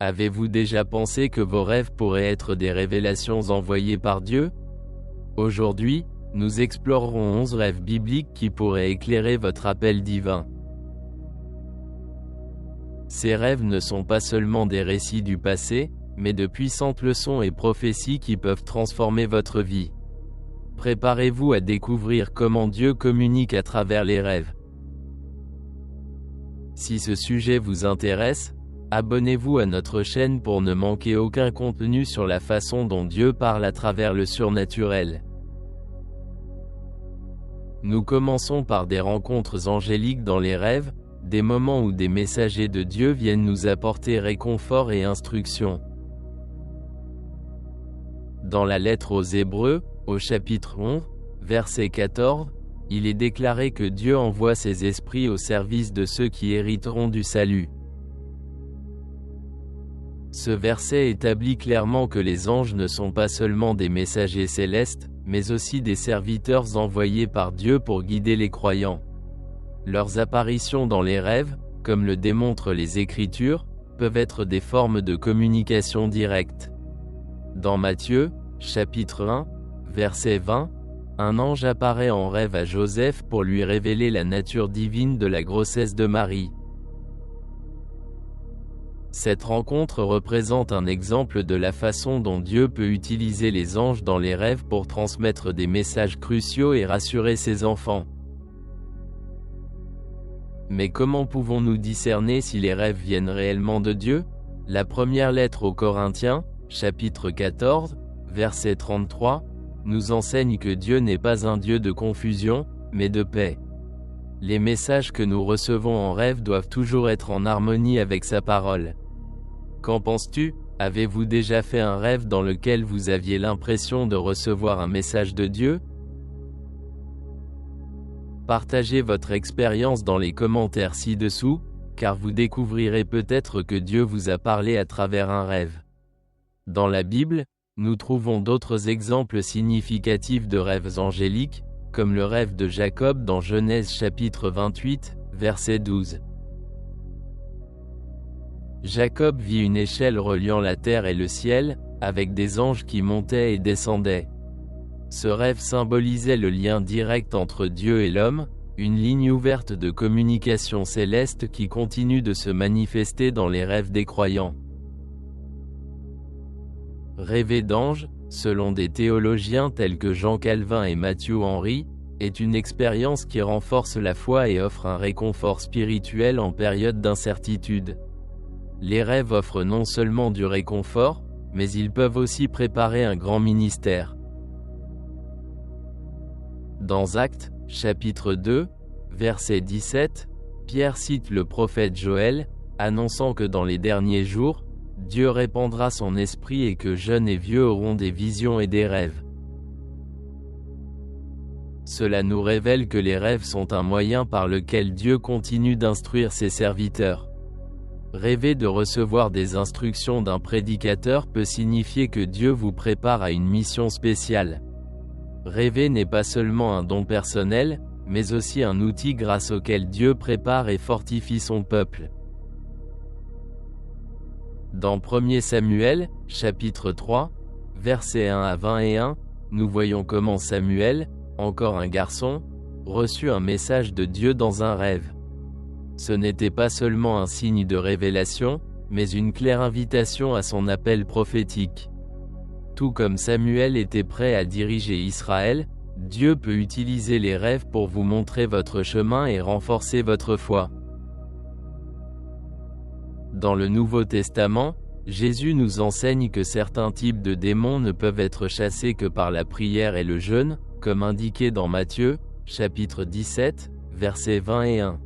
Avez-vous déjà pensé que vos rêves pourraient être des révélations envoyées par Dieu? Aujourd'hui, nous explorerons 11 rêves bibliques qui pourraient éclairer votre appel divin. Ces rêves ne sont pas seulement des récits du passé, mais de puissantes leçons et prophéties qui peuvent transformer votre vie. Préparez-vous à découvrir comment Dieu communique à travers les rêves. Si ce sujet vous intéresse, abonnez-vous à notre chaîne pour ne manquer aucun contenu sur la façon dont Dieu parle à travers le surnaturel. Nous commençons par des rencontres angéliques dans les rêves, des moments où des messagers de Dieu viennent nous apporter réconfort et instruction. Dans la lettre aux Hébreux, au chapitre 11, verset 14, il est déclaré que Dieu envoie ses esprits au service de ceux qui hériteront du salut. Ce verset établit clairement que les anges ne sont pas seulement des messagers célestes, mais aussi des serviteurs envoyés par Dieu pour guider les croyants. Leurs apparitions dans les rêves, comme le démontrent les Écritures, peuvent être des formes de communication directe. Dans Matthieu, chapitre 1, verset 20, un ange apparaît en rêve à Joseph pour lui révéler la nature divine de la grossesse de Marie. Cette rencontre représente un exemple de la façon dont Dieu peut utiliser les anges dans les rêves pour transmettre des messages cruciaux et rassurer ses enfants. Mais comment pouvons-nous discerner si les rêves viennent réellement de Dieu? La première lettre aux Corinthiens, chapitre 14, verset 33, nous enseigne que Dieu n'est pas un Dieu de confusion, mais de paix. Les messages que nous recevons en rêve doivent toujours être en harmonie avec sa parole. Qu'en penses-tu? Avez-vous déjà fait un rêve dans lequel vous aviez l'impression de recevoir un message de Dieu? Partagez votre expérience dans les commentaires ci-dessous, car vous découvrirez peut-être que Dieu vous a parlé à travers un rêve. Dans la Bible, nous trouvons d'autres exemples significatifs de rêves angéliques, comme le rêve de Jacob dans Genèse chapitre 28, verset 12. Jacob vit une échelle reliant la terre et le ciel, avec des anges qui montaient et descendaient. Ce rêve symbolisait le lien direct entre Dieu et l'homme, une ligne ouverte de communication céleste qui continue de se manifester dans les rêves des croyants. Rêver d'anges, selon des théologiens tels que Jean Calvin et Matthew Henry, est une expérience qui renforce la foi et offre un réconfort spirituel en période d'incertitude. Les rêves offrent non seulement du réconfort, mais ils peuvent aussi préparer un grand ministère. Dans Actes, chapitre 2, verset 17, Pierre cite le prophète Joël, annonçant que dans les derniers jours, Dieu répandra son esprit et que jeunes et vieux auront des visions et des rêves. Cela nous révèle que les rêves sont un moyen par lequel Dieu continue d'instruire ses serviteurs. Rêver de recevoir des instructions d'un prédicateur peut signifier que Dieu vous prépare à une mission spéciale. Rêver n'est pas seulement un don personnel, mais aussi un outil grâce auquel Dieu prépare et fortifie son peuple. Dans 1 Samuel, chapitre 3, versets 1 à 21, nous voyons comment Samuel, encore un garçon, reçut un message de Dieu dans un rêve. Ce n'était pas seulement un signe de révélation, mais une claire invitation à son appel prophétique. Tout comme Samuel était prêt à diriger Israël, Dieu peut utiliser les rêves pour vous montrer votre chemin et renforcer votre foi. Dans le Nouveau Testament, Jésus nous enseigne que certains types de démons ne peuvent être chassés que par la prière et le jeûne, comme indiqué dans Matthieu, chapitre 17, versets 20 et 1.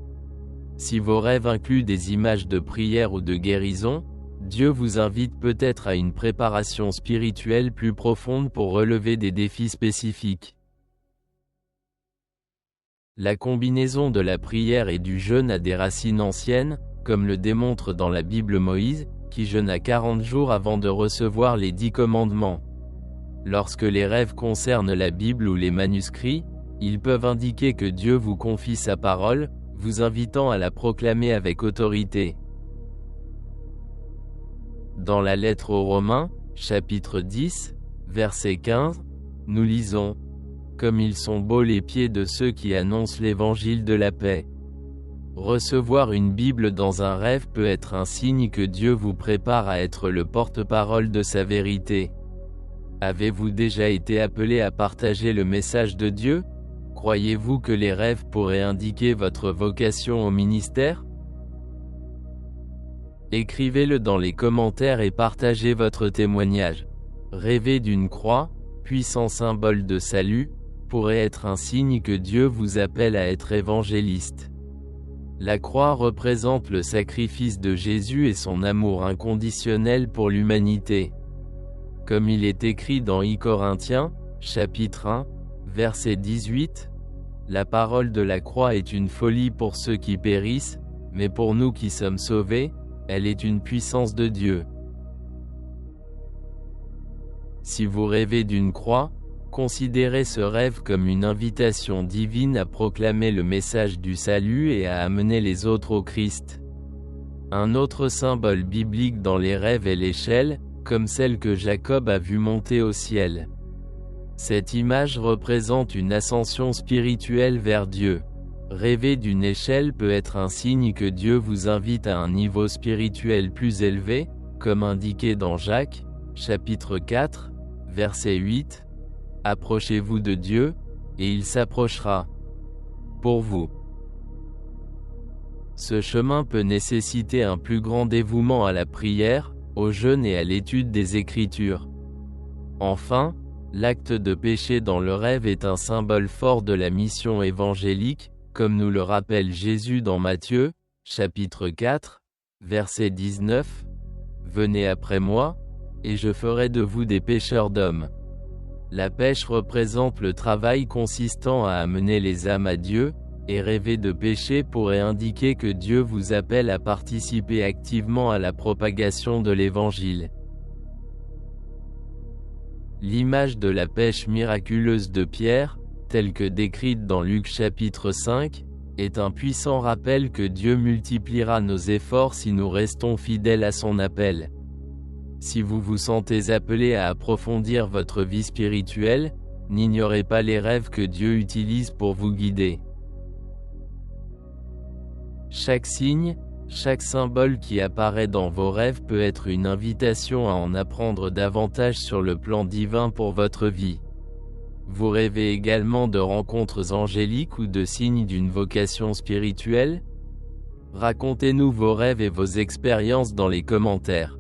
Si vos rêves incluent des images de prière ou de guérison, Dieu vous invite peut-être à une préparation spirituelle plus profonde pour relever des défis spécifiques. La combinaison de la prière et du jeûne a des racines anciennes, comme le démontre dans la Bible Moïse, qui jeûna 40 jours avant de recevoir les 10 commandements. Lorsque les rêves concernent la Bible ou les manuscrits, ils peuvent indiquer que Dieu vous confie sa parole, vous invitant à la proclamer avec autorité. Dans la lettre aux Romains, chapitre 10, verset 15, nous lisons « Comme ils sont beaux les pieds de ceux qui annoncent l'évangile de la paix ». Recevoir une Bible dans un rêve peut être un signe que Dieu vous prépare à être le porte-parole de sa vérité. Avez-vous déjà été appelé à partager le message de Dieu? Croyez-vous que les rêves pourraient indiquer votre vocation au ministère? Écrivez-le dans les commentaires et partagez votre témoignage. Rêver d'une croix, puissant symbole de salut, pourrait être un signe que Dieu vous appelle à être évangéliste. La croix représente le sacrifice de Jésus et son amour inconditionnel pour l'humanité. Comme il est écrit dans 1 Corinthiens, chapitre 1, verset 18, « La parole de la croix est une folie pour ceux qui périssent, mais pour nous qui sommes sauvés, elle est une puissance de Dieu. » Si vous rêvez d'une croix, considérez ce rêve comme une invitation divine à proclamer le message du salut et à amener les autres au Christ. Un autre symbole biblique dans les rêves est l'échelle, comme celle que Jacob a vue monter au ciel. Cette image représente une ascension spirituelle vers Dieu. Rêver d'une échelle peut être un signe que Dieu vous invite à un niveau spirituel plus élevé, comme indiqué dans Jacques, chapitre 4, verset 8. Approchez-vous de Dieu, et il s'approchera pour vous. Ce chemin peut nécessiter un plus grand dévouement à la prière, au jeûne et à l'étude des Écritures. Enfin, l'acte de péché dans le rêve est un symbole fort de la mission évangélique, comme nous le rappelle Jésus dans Matthieu, chapitre 4, verset 19. « Venez après moi, et je ferai de vous des pêcheurs d'hommes. » La pêche représente le travail consistant à amener les âmes à Dieu, et rêver de péché pourrait indiquer que Dieu vous appelle à participer activement à la propagation de l'Évangile. L'image de la pêche miraculeuse de Pierre, telle que décrite dans Luc chapitre 5, est un puissant rappel que Dieu multipliera nos efforts si nous restons fidèles à son appel. Si vous vous sentez appelé à approfondir votre vie spirituelle, n'ignorez pas les rêves que Dieu utilise pour vous guider. Chaque signe, chaque symbole qui apparaît dans vos rêves peut être une invitation à en apprendre davantage sur le plan divin pour votre vie. Vous rêvez également de rencontres angéliques ou de signes d'une vocation spirituelle? Racontez-nous vos rêves et vos expériences dans les commentaires.